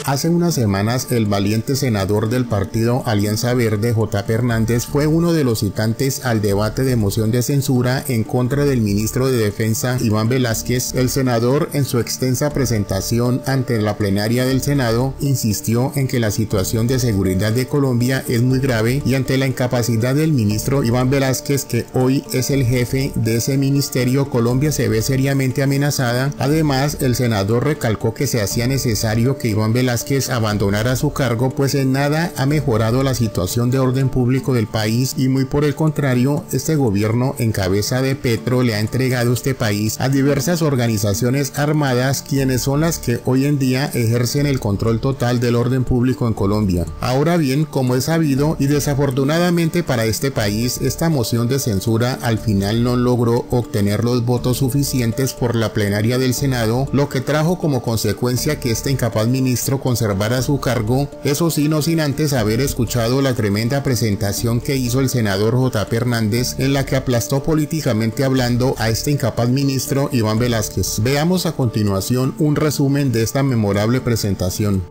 Hace unas semanas, el valiente senador del partido Alianza Verde, J.P. Hernández, fue uno de los citantes al debate de moción de censura en contra del ministro de Defensa, Iván Velásquez. El senador, en su extensa presentación ante la plenaria del Senado, insistió en que la situación de seguridad de Colombia es muy grave y ante la incapacidad del ministro Iván Velásquez, que hoy es el jefe de ese ministerio, Colombia se ve seriamente amenazada. Además, el senador recalcó que se hacía necesario que Iván Velásquez abandonara su cargo, pues en nada ha mejorado la situación de orden público del país y muy por el contrario, este gobierno en cabeza de Petro le ha entregado este país a diversas organizaciones armadas, quienes son las que hoy en día ejercen el control total del orden público en Colombia. Ahora bien, como es sabido y desafortunadamente para este país, esta moción de censura al final no logró obtener los votos suficientes por la plenaria del Senado, lo que trajo como consecuencia que este incapaz ministro conservara su cargo, eso sí, no sin antes haber escuchado la tremenda presentación que hizo el senador J.P. Hernández, en la que aplastó políticamente hablando a este incapaz ministro Iván Velásquez. Veamos a continuación un resumen de esta memorable presentación.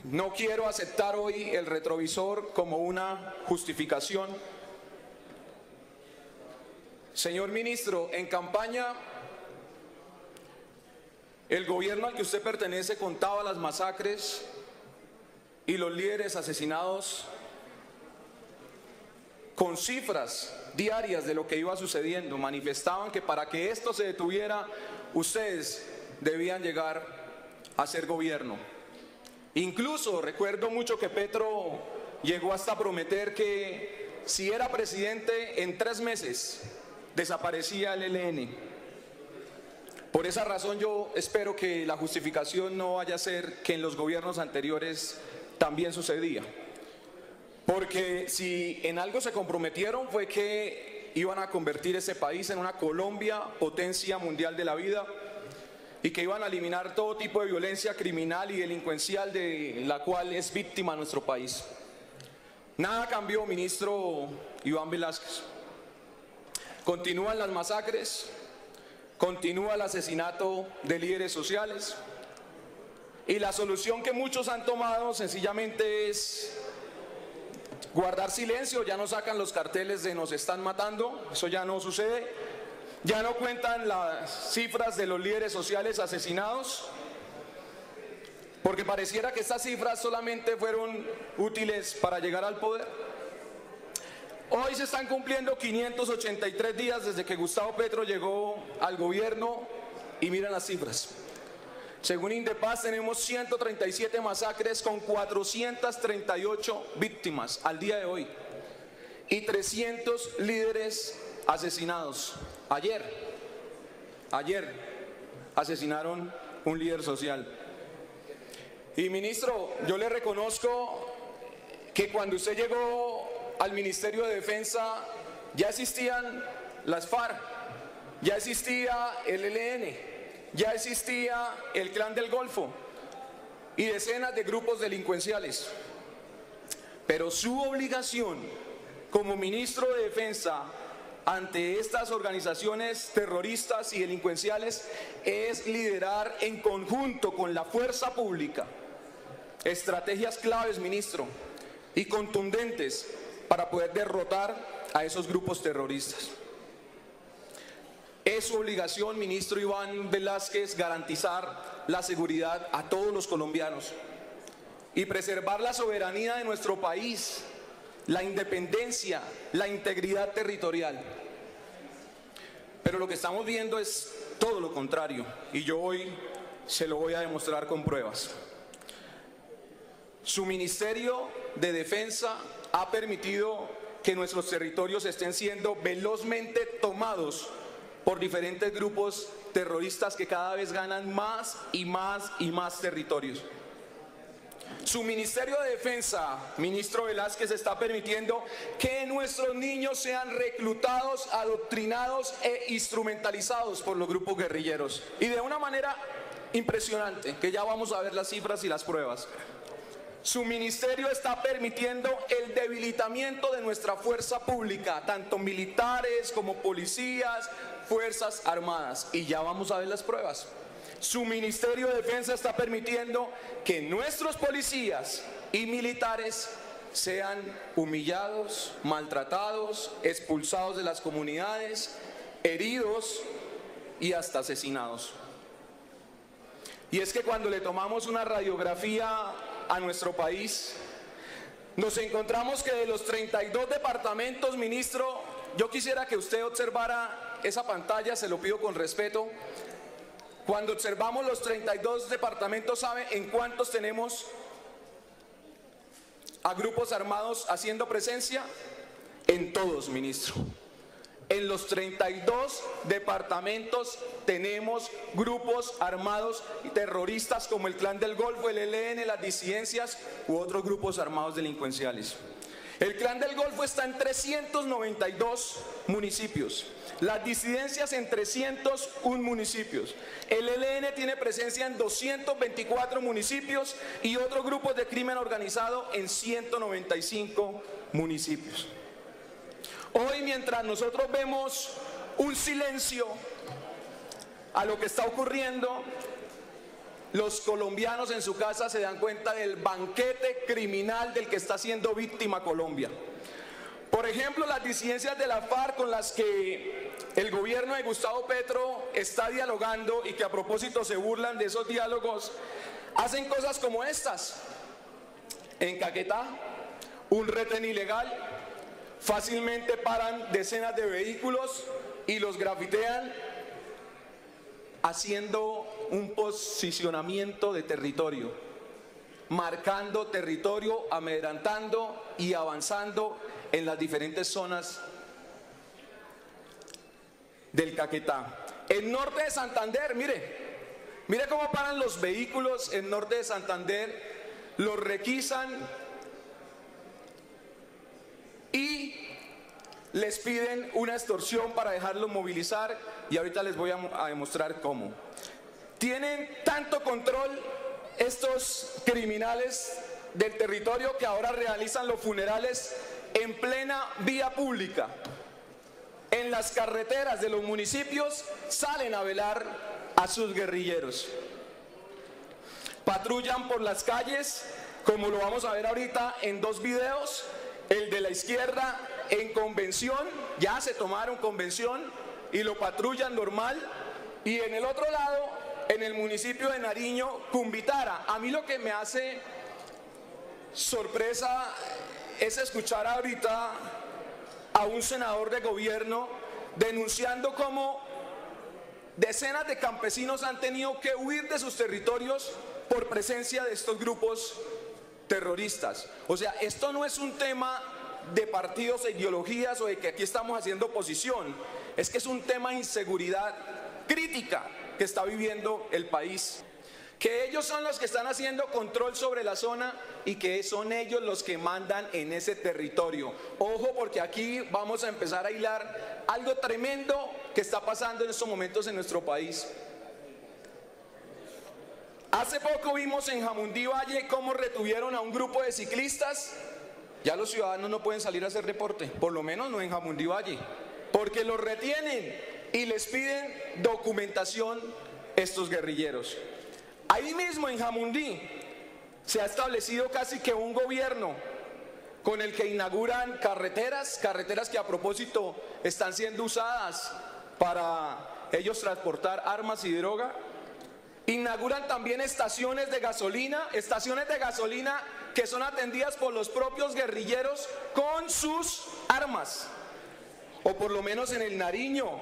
No quiero aceptar hoy el retrovisor como una justificación. Señor ministro, en campaña, el gobierno al que usted pertenece contaba las masacres y los líderes asesinados con cifras diarias de lo que iba sucediendo. Manifestaban que para que esto se detuviera, ustedes debían llegar a ser gobierno. Incluso recuerdo mucho que Petro llegó hasta prometer que si era presidente en 3 meses desaparecía el ELN. Por esa razón yo espero que la justificación no vaya a ser que en los gobiernos anteriores también sucedía. Porque si en algo se comprometieron fue que iban a convertir ese país en una Colombia potencia mundial de la vida y que iban a eliminar todo tipo de violencia criminal y delincuencial de la cual es víctima nuestro país. Nada cambió, ministro Iván Velásquez. Continúan las masacres. Continúa el asesinato de líderes sociales y la solución que muchos han tomado sencillamente es guardar silencio. Ya no sacan los carteles de nos están matando, eso ya no sucede, ya no cuentan las cifras de los líderes sociales asesinados, porque pareciera que estas cifras solamente fueron útiles para llegar al poder. Hoy se están cumpliendo 583 días desde que Gustavo Petro llegó al gobierno y miren las cifras. Según Indepaz tenemos 137 masacres con 438 víctimas al día de hoy y 300 líderes asesinados. Ayer asesinaron un líder social. Y ministro, yo le reconozco que cuando usted llegó al Ministerio de Defensa ya existían las FARC, ya existía el ELN, ya existía el Clan del Golfo y decenas de grupos delincuenciales. Pero su obligación como ministro de Defensa ante estas organizaciones terroristas y delincuenciales es liderar en conjunto con la fuerza pública estrategias claves, ministro, y contundentes para poder derrotar a esos grupos terroristas. Es su obligación, ministro Iván Velásquez, garantizar la seguridad a todos los colombianos y preservar la soberanía de nuestro país, la independencia, la integridad territorial. Pero lo que estamos viendo es todo lo contrario y yo hoy se lo voy a demostrar con pruebas. Su Ministerio de Defensa ha permitido que nuestros territorios estén siendo velozmente tomados por diferentes grupos terroristas que cada vez ganan más y más y más territorios. Su Ministerio de Defensa, ministro Velásquez, está permitiendo que nuestros niños sean reclutados, adoctrinados e instrumentalizados por los grupos guerrilleros. Y de una manera impresionante, que ya vamos a ver las cifras y las pruebas. Su ministerio está permitiendo el debilitamiento de nuestra fuerza pública, tanto militares como policías, fuerzas armadas. Y ya vamos a ver las pruebas. Su Ministerio de Defensa está permitiendo que nuestros policías y militares sean humillados, maltratados, expulsados de las comunidades, heridos y hasta asesinados. Y es que cuando le tomamos una radiografía a nuestro país, nos encontramos que de los 32 departamentos, ministro, yo quisiera que usted observara esa pantalla, se lo pido con respeto. Cuando observamos los 32 departamentos, ¿sabe en cuántos tenemos a grupos armados haciendo presencia? En todos, ministro. En los 32 departamentos tenemos grupos armados y terroristas como el Clan del Golfo, el ELN, las disidencias u otros grupos armados delincuenciales. El Clan del Golfo está en 392 municipios, las disidencias en 301 municipios, el ELN tiene presencia en 224 municipios y otros grupos de crimen organizado en 195 municipios. Hoy, mientras nosotros vemos un silencio a lo que está ocurriendo, los colombianos en su casa se dan cuenta del banquete criminal del que está siendo víctima Colombia. Por ejemplo, las disidencias de la FARC con las que el gobierno de Gustavo Petro está dialogando y que a propósito se burlan de esos diálogos, hacen cosas como estas. En Caquetá, un retén ilegal, fácilmente paran decenas de vehículos y los grafitean, haciendo un posicionamiento de territorio, marcando territorio, amedrantando y avanzando en las diferentes zonas del Caquetá. El norte de Santander, mire cómo paran los vehículos en norte de Santander, los requisan y les piden una extorsión para dejarlos movilizar, y ahorita les voy a demostrar cómo. Tienen tanto control estos criminales del territorio que ahora realizan los funerales en plena vía pública. En las carreteras de los municipios salen a velar a sus guerrilleros. Patrullan por las calles, como lo vamos a ver ahorita en dos videos. El de la izquierda en Convención, ya se tomaron Convención y lo patrullan normal. Y en el otro lado, en el municipio de Nariño, Cumbitara. A mí lo que me hace sorpresa es escuchar ahorita a un senador de gobierno denunciando cómo decenas de campesinos han tenido que huir de sus territorios por presencia de estos grupos terroristas. O sea, esto no es un tema de partidos e ideologías o de que aquí estamos haciendo oposición, es que es un tema de inseguridad crítica que está viviendo el país, que ellos son los que están haciendo control sobre la zona y que son ellos los que mandan en ese territorio. Ojo, porque aquí vamos a empezar a hilar algo tremendo que está pasando en estos momentos en nuestro país. Hace poco vimos en Jamundí Valle cómo retuvieron a un grupo de ciclistas. Ya los ciudadanos no pueden salir a hacer reporte, por lo menos no en Jamundí Valle, porque los retienen y les piden documentación estos guerrilleros. Ahí mismo en Jamundí se ha establecido casi que un gobierno con el que inauguran carreteras que a propósito están siendo usadas para ellos transportar armas y droga. Inauguran también estaciones de gasolina que son atendidas por los propios guerrilleros con sus armas. O por lo menos en el Nariño,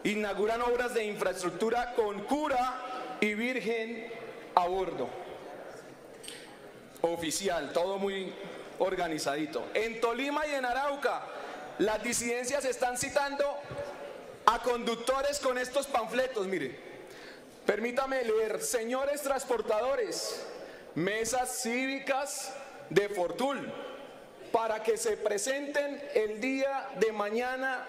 inauguran obras de infraestructura con cura y virgen a bordo. Oficial, todo muy organizadito. En Tolima y en Arauca, las disidencias están citando a conductores con estos panfletos, mire. Permítame leer: señores transportadores, mesas cívicas de Fortul, para que se presenten el día de mañana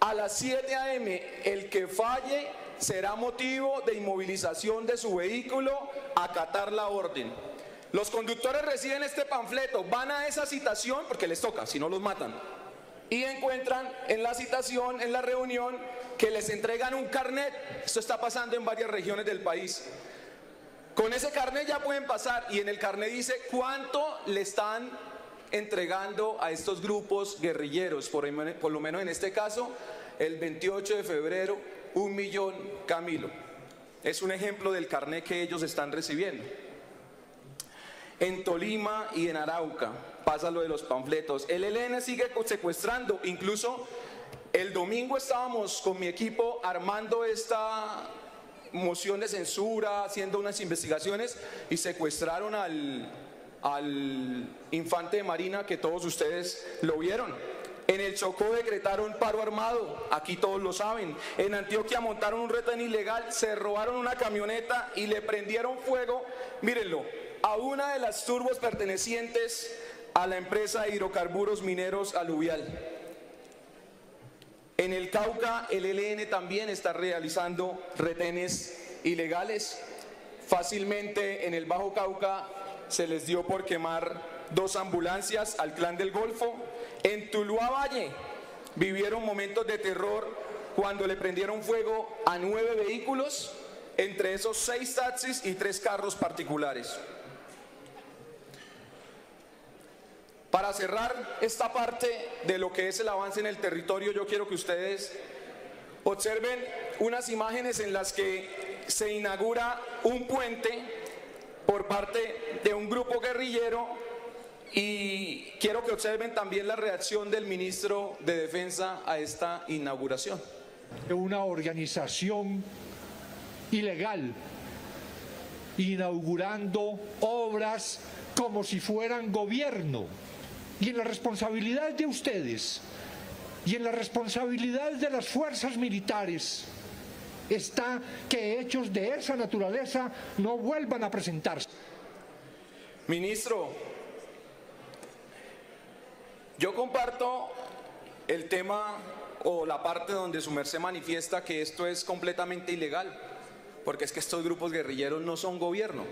a las 7 a.m. El que falle será motivo de inmovilización de su vehículo, acatar la orden. Los conductores reciben este panfleto, van a esa citación porque les toca, si no los matan. Y encuentran en la citación, en la reunión, que les entregan un carnet. Esto está pasando en varias regiones del país. Con ese carnet ya pueden pasar y en el carnet dice cuánto le están entregando a estos grupos guerrilleros. Por lo menos en este caso, el 28 de febrero, 1 millón, Camilo. Es un ejemplo del carnet que ellos están recibiendo. En Tolima y en Arauca pasa lo de los panfletos. El ELN sigue secuestrando. Incluso el domingo estábamos con mi equipo armando esta moción de censura, haciendo unas investigaciones y secuestraron al infante de Marina, que todos ustedes lo vieron. En el Chocó decretaron paro armado, aquí todos lo saben. En Antioquia montaron un retén ilegal, se robaron una camioneta y le prendieron fuego, mírenlo, a una de las turbos pertenecientes a la empresa de hidrocarburos mineros Aluvial. En el Cauca, el ELN también está realizando retenes ilegales. Fácilmente en el Bajo Cauca se les dio por quemar 2 ambulancias al Clan del Golfo. En Tuluá Valle vivieron momentos de terror cuando le prendieron fuego a 9 vehículos, entre esos 6 taxis y 3 carros particulares. Para cerrar esta parte de lo que es el avance en el territorio, yo quiero que ustedes observen unas imágenes en las que se inaugura un puente por parte de un grupo guerrillero y quiero que observen también la reacción del ministro de Defensa a esta inauguración. Una organización ilegal inaugurando obras como si fueran gobierno. Y en la responsabilidad de ustedes y en la responsabilidad de las fuerzas militares está que hechos de esa naturaleza no vuelvan a presentarse. Ministro, yo comparto el tema o la parte donde su merced manifiesta que esto es completamente ilegal, porque es que estos grupos guerrilleros no son gobierno.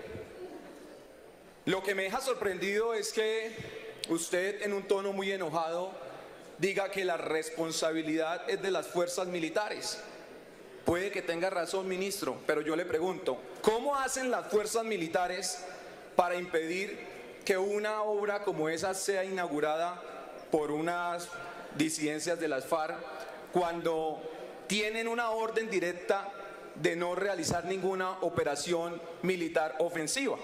Lo que me deja sorprendido es que usted, en un tono muy enojado, diga que la responsabilidad es de las fuerzas militares. Puede que tenga razón, ministro, pero yo le pregunto, ¿cómo hacen las fuerzas militares para impedir que una obra como esa sea inaugurada por unas disidencias de las FARC cuando tienen una orden directa de no realizar ninguna operación militar ofensiva?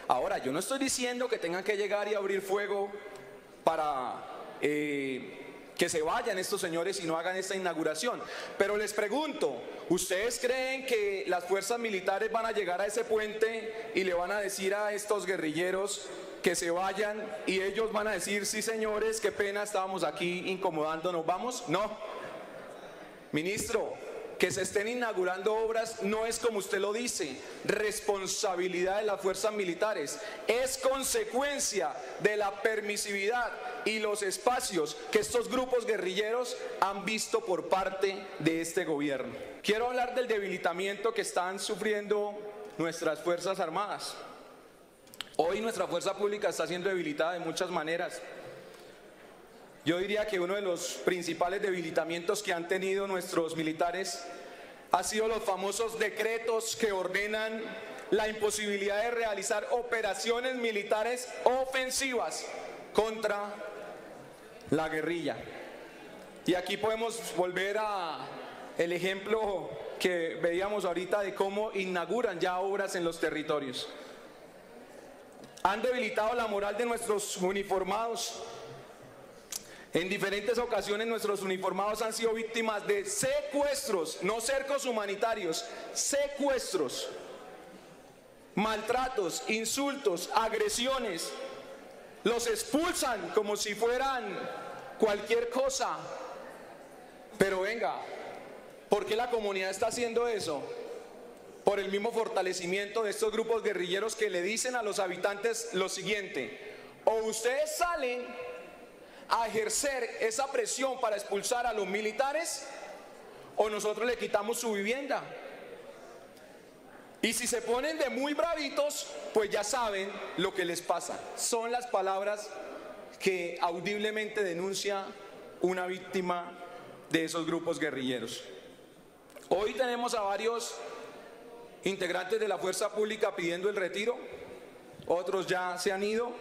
Ahora, yo no estoy diciendo que tengan que llegar y abrir fuego para que se vayan estos señores y no hagan esta inauguración. Pero les pregunto, ¿ustedes creen que las fuerzas militares van a llegar a ese puente y le van a decir a estos guerrilleros que se vayan y ellos van a decir, sí señores, qué pena, estábamos aquí incomodándonos, vamos? No. Ministro, que se estén inaugurando obras no es, como usted lo dice, responsabilidad de las fuerzas militares, es consecuencia de la permisividad y los espacios que estos grupos guerrilleros han visto por parte de este gobierno. Quiero hablar del debilitamiento que están sufriendo nuestras Fuerzas Armadas. Hoy nuestra fuerza pública está siendo debilitada de muchas maneras. Yo diría que uno de los principales debilitamientos que han tenido nuestros militares ha sido los famosos decretos que ordenan la imposibilidad de realizar operaciones militares ofensivas contra la guerrilla. Y aquí podemos volver a el ejemplo que veíamos ahorita de cómo inauguran ya obras en los territorios. Han debilitado la moral de nuestros uniformados. En diferentes ocasiones nuestros uniformados han sido víctimas de secuestros, no cercos humanitarios, secuestros, maltratos, insultos, agresiones. Los expulsan como si fueran cualquier cosa. Pero venga, ¿por qué la comunidad está haciendo eso? Por el mismo fortalecimiento de estos grupos guerrilleros que le dicen a los habitantes lo siguiente: o ustedes salen a ejercer esa presión para expulsar a los militares, o nosotros le quitamos su vivienda. Y si se ponen de muy bravitos, pues ya saben lo que les pasa. Son las palabras que audiblemente denuncia una víctima de esos grupos guerrilleros. Hoy tenemos a varios integrantes de la fuerza pública pidiendo el retiro, otros ya se han ido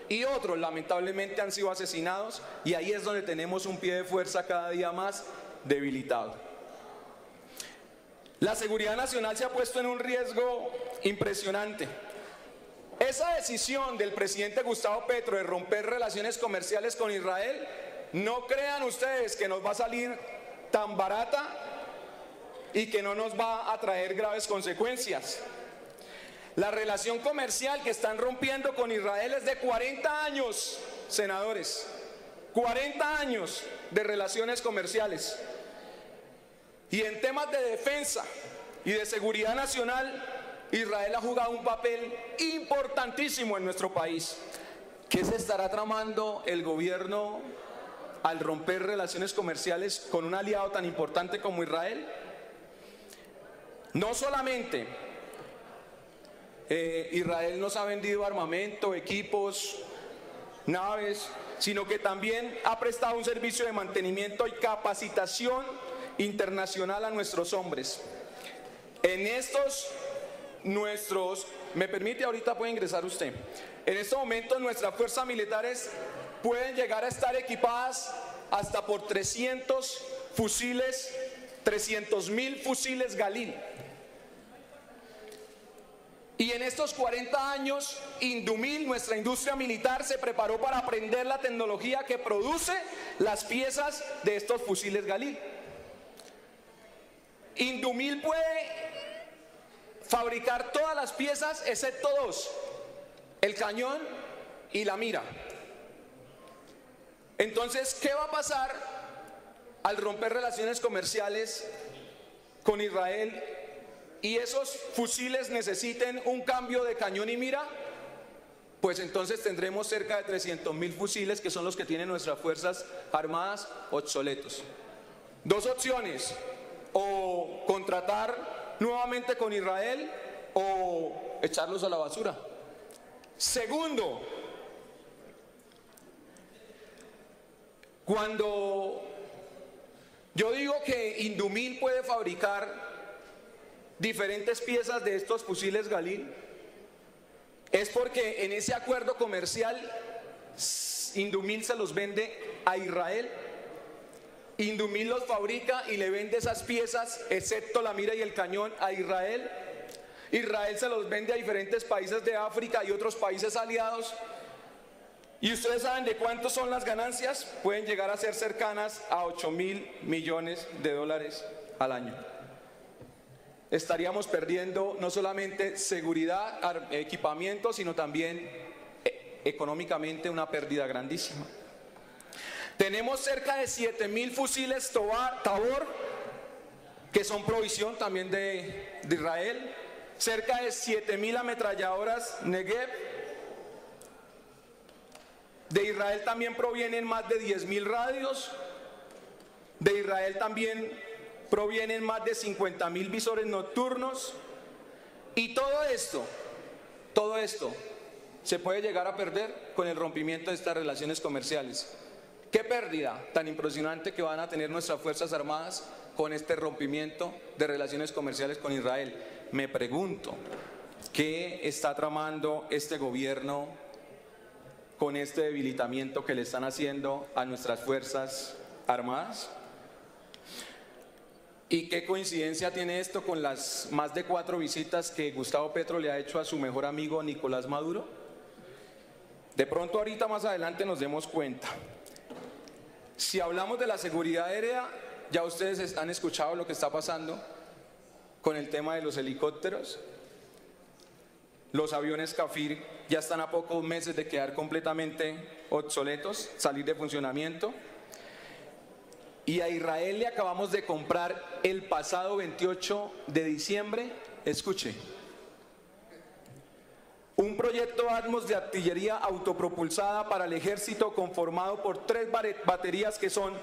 y otros lamentablemente han sido asesinados, y ahí es donde tenemos un pie de fuerza cada día más debilitado. La seguridad nacional se ha puesto en un riesgo impresionante. Esa decisión del presidente Gustavo Petro de romper relaciones comerciales con Israel, no crean ustedes que nos va a salir tan barata y que no nos va a traer graves consecuencias. La relación comercial que están rompiendo con Israel es de 40 años, senadores. 40 años de relaciones comerciales. Y en temas de defensa y de seguridad nacional, Israel ha jugado un papel importantísimo en nuestro país. ¿Qué se estará tramando el gobierno al romper relaciones comerciales con un aliado tan importante como Israel? No solamente Israel nos ha vendido armamento, equipos, naves, sino que también ha prestado un servicio de mantenimiento y capacitación internacional a nuestros hombres. En estos ¿me permite? Ahorita puede ingresar usted. En estos momentos nuestras fuerzas militares pueden llegar a estar equipadas hasta por 300 fusiles, 300.000 fusiles Galil. Y en estos 40 años, Indumil, nuestra industria militar, se preparó para aprender la tecnología que produce las piezas de estos fusiles Galil. Indumil puede fabricar todas las piezas excepto dos: el cañón y la mira. Entonces, ¿qué va a pasar al romper relaciones comerciales con Israel y esos fusiles necesiten un cambio de cañón y mira? Pues entonces tendremos cerca de 300.000 fusiles, que son los que tienen nuestras fuerzas armadas, obsoletos. Dos opciones: o contratar nuevamente con Israel o echarlos a la basura. Segundo, cuando yo digo que Indumil puede fabricar diferentes piezas de estos fusiles Galil, es porque en ese acuerdo comercial Indumil se los vende a Israel. Indumil los fabrica y le vende esas piezas, excepto la mira y el cañón, a Israel. Israel se los vende a diferentes países de África y otros países aliados. ¿Y ustedes saben de cuántos son las ganancias? Pueden llegar a ser cercanas a 8.000 millones de dólares al año. Estaríamos perdiendo no solamente seguridad, equipamiento, sino también económicamente una pérdida grandísima. Tenemos cerca de 7.000 fusiles Tabor, que son provisión también de Israel. Cerca de 7.000 ametralladoras Negev. De Israel también provienen más de 10.000 radios. De Israel también provienen más de 50.000 visores nocturnos. Y todo esto se puede llegar a perder con el rompimiento de estas relaciones comerciales. ¿Qué pérdida tan impresionante que van a tener nuestras Fuerzas Armadas con este rompimiento de relaciones comerciales con Israel? Me pregunto, ¿qué está tramando este gobierno con este debilitamiento que le están haciendo a nuestras Fuerzas Armadas? ¿Y qué coincidencia tiene esto con las más de 4 visitas que Gustavo Petro le ha hecho a su mejor amigo Nicolás Maduro? De pronto ahorita más adelante nos demos cuenta. Si hablamos de la seguridad aérea, ya ustedes han escuchado lo que está pasando con el tema de los helicópteros. Los aviones Kafir ya están a pocos meses de quedar completamente obsoletos, salir de funcionamiento. Y a Israel le acabamos de comprar el pasado 28 de diciembre, escuche, un proyecto Atmos de artillería autopropulsada para el ejército, conformado por 3 baterías que son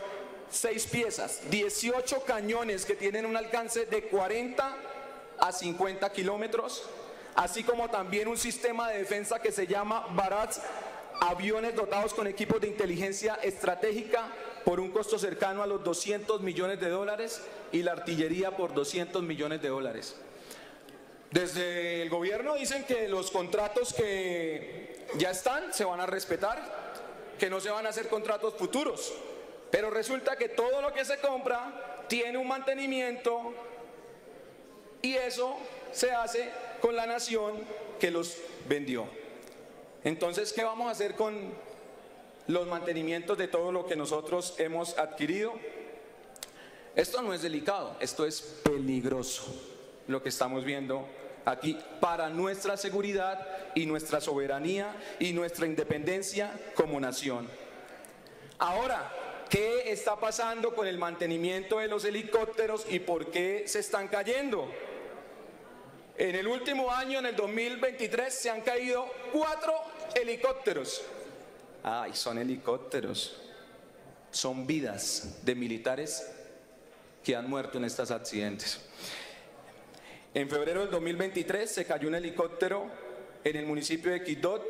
6 piezas, 18 cañones que tienen un alcance de 40 a 50 kilómetros, así como también un sistema de defensa que se llama Barats, aviones dotados con equipos de inteligencia estratégica por un costo cercano a los $200 millones y la artillería por $200 millones. Desde el gobierno dicen que los contratos que ya están se van a respetar, que no se van a hacer contratos futuros, pero resulta que todo lo que se compra tiene un mantenimiento y eso se hace con la nación que los vendió. Entonces, ¿qué vamos a hacer con los mantenimientos de todo lo que nosotros hemos adquirido? Esto no es delicado, esto es peligroso, lo que estamos viendo aquí para nuestra seguridad y nuestra soberanía y nuestra independencia como nación. Ahora, ¿qué está pasando con el mantenimiento de los helicópteros y por qué se están cayendo? En el último año, en el 2023, se han caído 4 helicópteros. Ay, son helicópteros. Son vidas de militares que han muerto en estos accidentes. En febrero del 2023 se cayó un helicóptero en el municipio de Quibdó.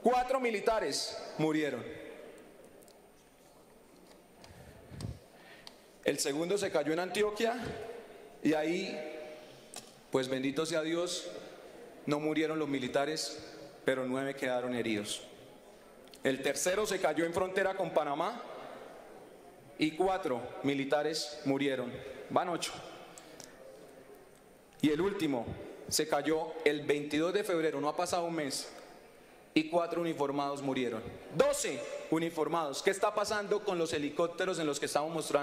4 militares murieron. El segundo se cayó en Antioquia y ahí, pues bendito sea Dios, no murieron los militares, pero 9 quedaron heridos. El tercero se cayó en frontera con Panamá y 4 militares murieron. Van 8. Y el último se cayó el 22 de febrero, no ha pasado un mes, y 4 uniformados murieron. 12 uniformados. ¿Qué está pasando con los helicópteros en los que estamos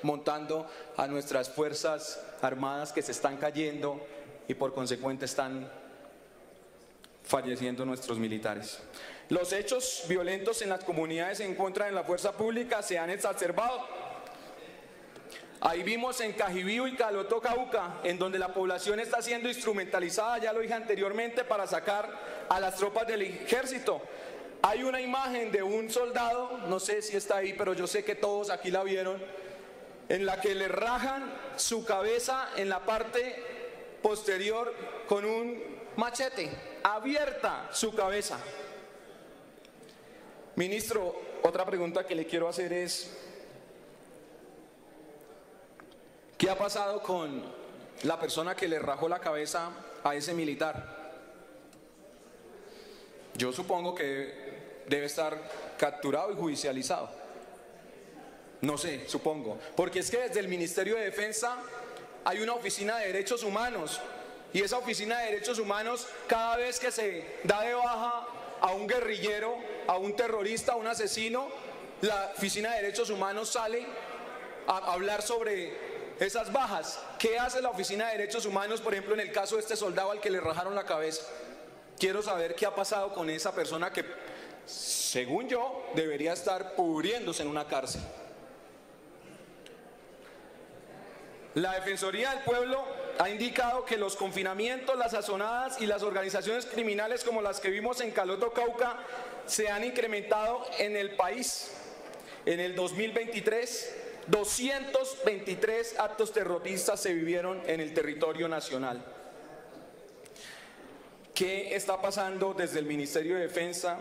montando a nuestras fuerzas armadas que se están cayendo y por consecuente están falleciendo nuestros militares? Los hechos violentos en las comunidades en contra de la fuerza pública se han exacerbado. Ahí vimos en Cajibío y Caloto, Cauca, en donde la población está siendo instrumentalizada, ya lo dije anteriormente, para sacar a las tropas del ejército. Hay una imagen de un soldado, no sé si está ahí, pero yo sé que todos aquí la vieron, en la que le rajan su cabeza en la parte posterior con un machete, abierta su cabeza. Ministro, otra pregunta que le quiero hacer es, ¿qué ha pasado con la persona que le rajó la cabeza a ese militar? Yo supongo que debe estar capturado y judicializado. No sé, supongo. Porque es que desde el Ministerio de Defensa hay una oficina de derechos humanos. Y esa oficina de derechos humanos, cada vez que se da de baja a un guerrillero, a un terrorista, a un asesino, la oficina de derechos humanos sale a hablar sobre esas bajas. ¿Qué hace la oficina de derechos humanos, por ejemplo, en el caso de este soldado al que le rajaron la cabeza? Quiero saber qué ha pasado con esa persona que, según yo, debería estar pudriéndose en una cárcel. La Defensoría del Pueblo ha indicado que los confinamientos, las sazonadas y las organizaciones criminales como las que vimos en Caloto, Cauca, se han incrementado en el país. En el 2023, 223 actos terroristas se vivieron en el territorio nacional. ¿Qué está pasando desde el Ministerio de Defensa?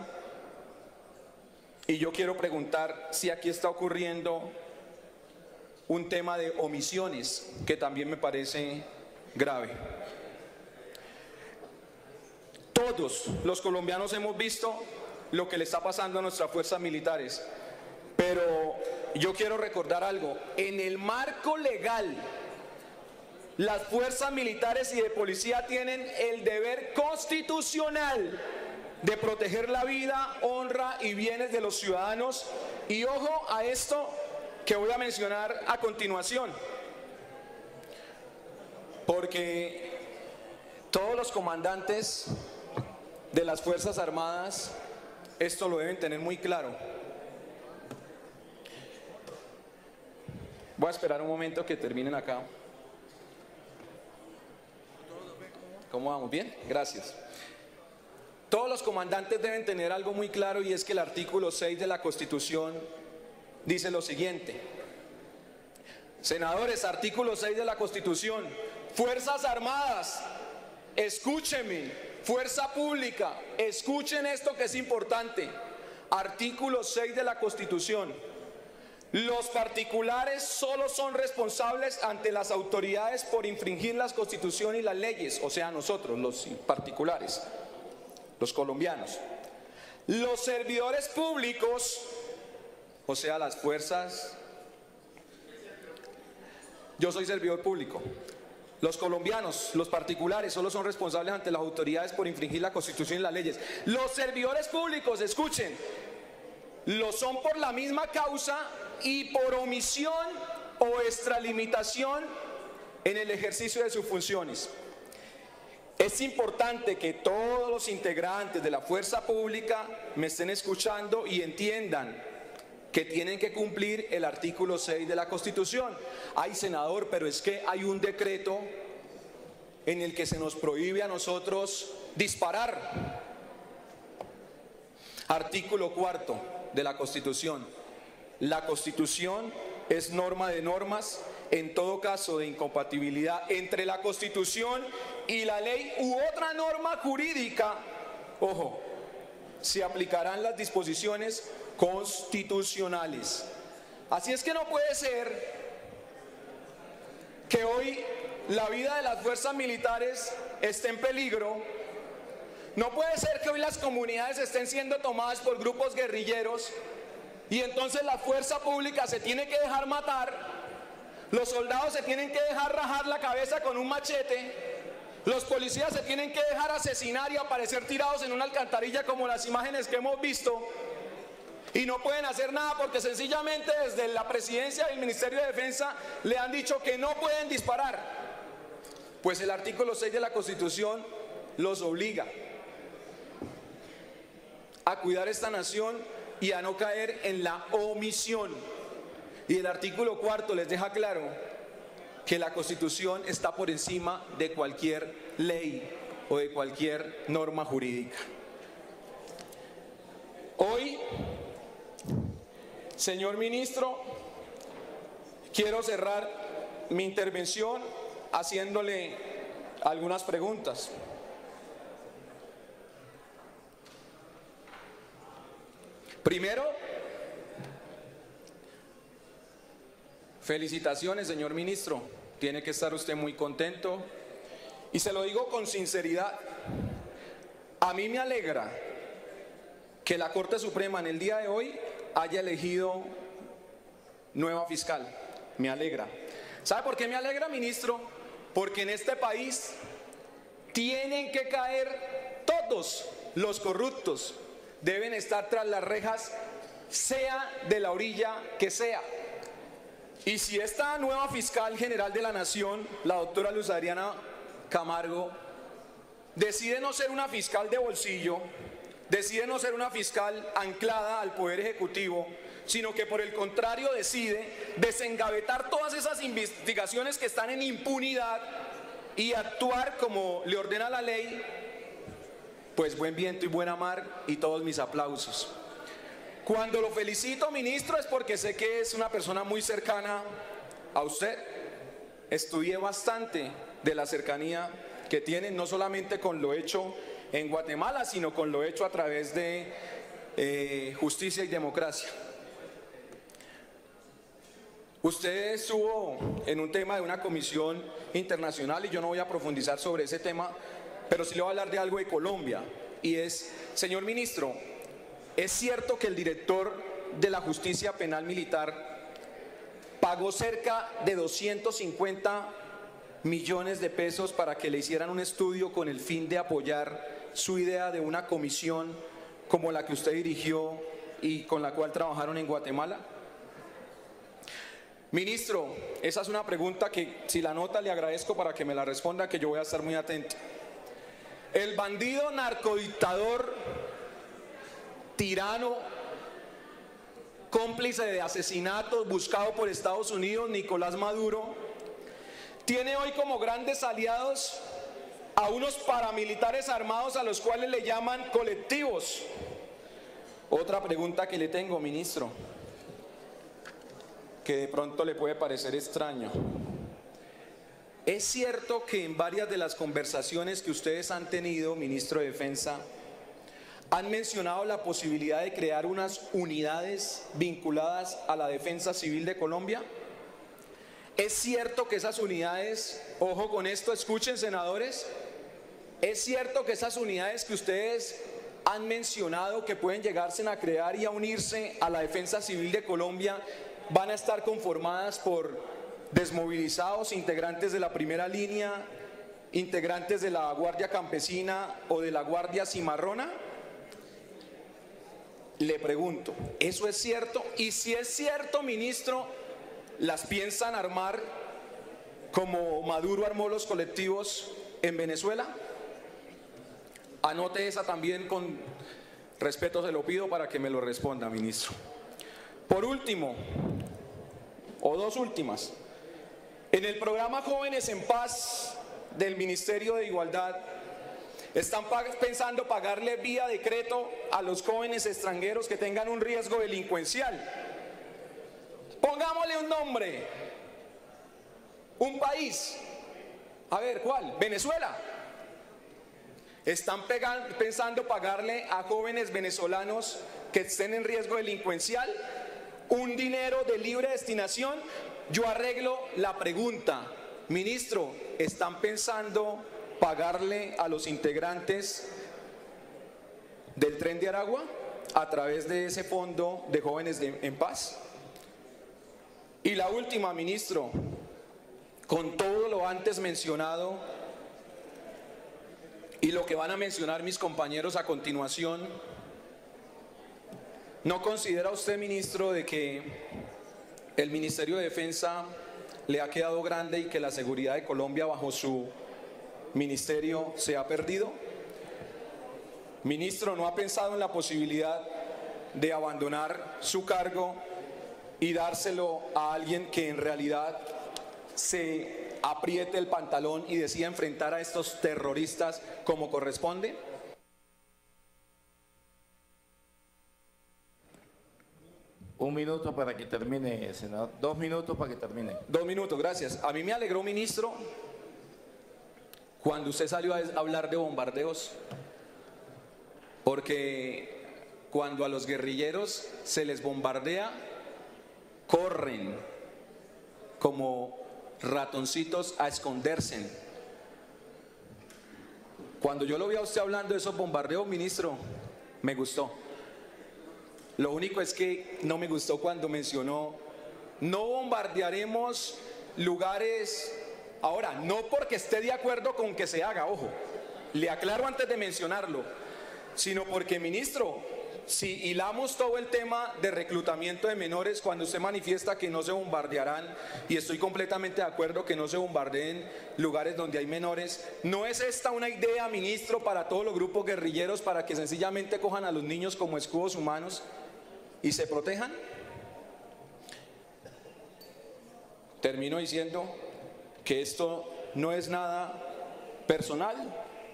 Y yo quiero preguntar si aquí está ocurriendo un tema de omisiones que también me parece grave. Todos los colombianos hemos visto lo que le está pasando a nuestras fuerzas militares, pero yo quiero recordar algo. En el marco legal, las fuerzas militares y de policía tienen el deber constitucional de proteger la vida, honra y bienes de los ciudadanos. Y ojo a esto que voy a mencionar a continuación, porque todos los comandantes de las Fuerzas Armadas esto lo deben tener muy claro. Voy a esperar un momento que terminen acá. ¿Cómo vamos? ¿Bien? Gracias. Todos los comandantes deben tener algo muy claro, y es que el artículo 6 de la Constitución dice lo siguiente: senadores, artículo 6 de la Constitución: Fuerzas Armadas, escúchenme. Fuerza Pública, escuchen esto que es importante. Artículo 6 de la Constitución. Los particulares solo son responsables ante las autoridades por infringir la Constitución y las leyes, o sea, nosotros, los particulares, los colombianos. Los servidores públicos, o sea, las fuerzas. Yo soy servidor público. Los colombianos, los particulares, solo son responsables ante las autoridades por infringir la Constitución y las leyes. Los servidores públicos, escuchen, lo son por la misma causa y por omisión o extralimitación en el ejercicio de sus funciones. Es importante que todos los integrantes de la fuerza pública me estén escuchando y entiendan que tienen que cumplir el artículo 6 de la Constitución. Ay, senador, pero es que hay un decreto en el que se nos prohíbe a nosotros disparar. Artículo 4 de la Constitución. La Constitución es norma de normas. En todo caso de incompatibilidad entre la Constitución y la ley u otra norma jurídica, ojo, se aplicarán las disposiciones constitucionales. Así es que no puede ser que hoy la vida de las fuerzas militares esté en peligro. No puede ser que hoy las comunidades estén siendo tomadas por grupos guerrilleros y entonces la fuerza pública se tiene que dejar matar, los soldados se tienen que dejar rajar la cabeza con un machete, los policías se tienen que dejar asesinar y aparecer tirados en una alcantarilla como las imágenes que hemos visto, y no pueden hacer nada porque sencillamente desde la presidencia y el Ministerio de Defensa le han dicho que no pueden disparar. Pues el artículo 6 de la Constitución los obliga a cuidar esta nación y a no caer en la omisión. Y el artículo 4 les deja claro que la Constitución está por encima de cualquier ley o de cualquier norma jurídica. Hoy, señor ministro, quiero cerrar mi intervención haciéndole algunas preguntas. Primero, felicitaciones, señor ministro. Tiene que estar usted muy contento. Y se lo digo con sinceridad. A mí me alegra que la Corte Suprema en el día de hoy haya elegido nueva fiscal. Me alegra. ¿Sabe por qué me alegra, ministro? Porque en este país tienen que caer todos los corruptos. Deben estar tras las rejas, sea de la orilla que sea. Y si esta nueva fiscal general de la Nación, la doctora Luz Adriana Camargo, decide no ser una fiscal de bolsillo, decide no ser una fiscal anclada al Poder Ejecutivo, sino que por el contrario decide desengavetar todas esas investigaciones que están en impunidad y actuar como le ordena la ley, pues buen viento y buena mar y todos mis aplausos. Cuando lo felicito, ministro, es porque sé que es una persona muy cercana a usted. Estudié bastante de la cercanía que tiene, no solamente con lo hecho en Guatemala, sino con lo hecho a través de Justicia y Democracia. Usted estuvo en un tema de una comisión internacional y yo no voy a profundizar sobre ese tema, pero sí le voy a hablar de algo de Colombia. Y es, señor ministro, ¿es cierto que el director de la Justicia Penal Militar pagó cerca de 250 millones de pesos para que le hicieran un estudio con el fin de apoyar su idea de una comisión como la que usted dirigió y con la cual trabajaron en Guatemala? Ministro, esa es una pregunta que si la nota le agradezco para que me la responda, que yo voy a estar muy atento. El bandido narcodictador, tirano, cómplice de asesinatos, buscado por Estados Unidos, Nicolás Maduro, tiene hoy como grandes aliados a unos paramilitares armados a los cuales le llaman colectivos. Otra pregunta que le tengo, ministro, que de pronto le puede parecer extraño. ¿Es cierto que en varias de las conversaciones que ustedes han tenido, ministro de Defensa, han mencionado la posibilidad de crear unas unidades vinculadas a la defensa civil de Colombia? ¿Es cierto que esas unidades, ojo con esto, escuchen senadores, es cierto que esas unidades que ustedes han mencionado que pueden llegarse a crear y a unirse a la defensa civil de Colombia van a estar conformadas por desmovilizados, integrantes de la primera línea, integrantes de la Guardia Campesina o de la Guardia Cimarrona? Le pregunto, ¿eso es cierto? Y si es cierto, ministro, ¿las piensan armar como Maduro armó los colectivos en Venezuela? Anote esa también, con respeto se lo pido para que me lo responda, ministro. Por último, o dos últimas, en el programa Jóvenes en Paz del Ministerio de Igualdad, están pensando pagarle vía decreto a los jóvenes extranjeros que tengan un riesgo delincuencial. Pongámosle un nombre, un país. A ver, ¿cuál? Venezuela. Están pensando pagarle a jóvenes venezolanos que estén en riesgo delincuencial un dinero de libre destinación. Yo arreglo la pregunta, ministro, ¿están pensando pagarle a los integrantes del Tren de Aragua a través de ese fondo de Jóvenes en Paz? Y la última, ministro, con todo lo antes mencionado y lo que van a mencionar mis compañeros a continuación, ¿no considera usted, ministro, de que el Ministerio de Defensa le ha quedado grande y que la seguridad de Colombia bajo su ministerio se ha perdido? Ministro, ¿no ha pensado en la posibilidad de abandonar su cargo y dárselo a alguien que en realidad se apriete el pantalón y decida enfrentar a estos terroristas como corresponde? Un minuto para que termine, senador. 2 minutos para que termine. 2 minutos, gracias. A mí me alegró, ministro, cuando usted salió a hablar de bombardeos, porque cuando a los guerrilleros se les bombardea, corren como ratoncitos a esconderse. Cuando yo lo vi a usted hablando de esos bombardeos, ministro, me gustó. Lo único es que no me gustó cuando mencionó, no bombardearemos lugares, ahora, no porque esté de acuerdo con que se haga, ojo, le aclaro antes de mencionarlo, sino porque, ministro, si hilamos todo el tema de reclutamiento de menores, cuando usted manifiesta que no se bombardearán, y estoy completamente de acuerdo que no se bombardeen lugares donde hay menores, ¿no es esta una idea, ministro, para todos los grupos guerrilleros para que sencillamente cojan a los niños como escudos humanos y se protejan? Termino diciendo que esto no es nada personal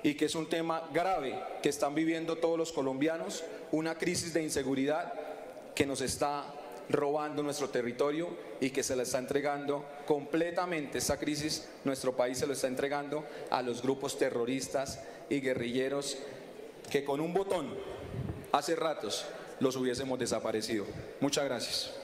y que es un tema grave que están viviendo todos los colombianos, una crisis de inseguridad que nos está robando nuestro territorio y que se la está entregando completamente, esta crisis nuestro país se lo está entregando a los grupos terroristas y guerrilleros que con un botón hace ratos los hubiésemos desaparecido. Muchas gracias.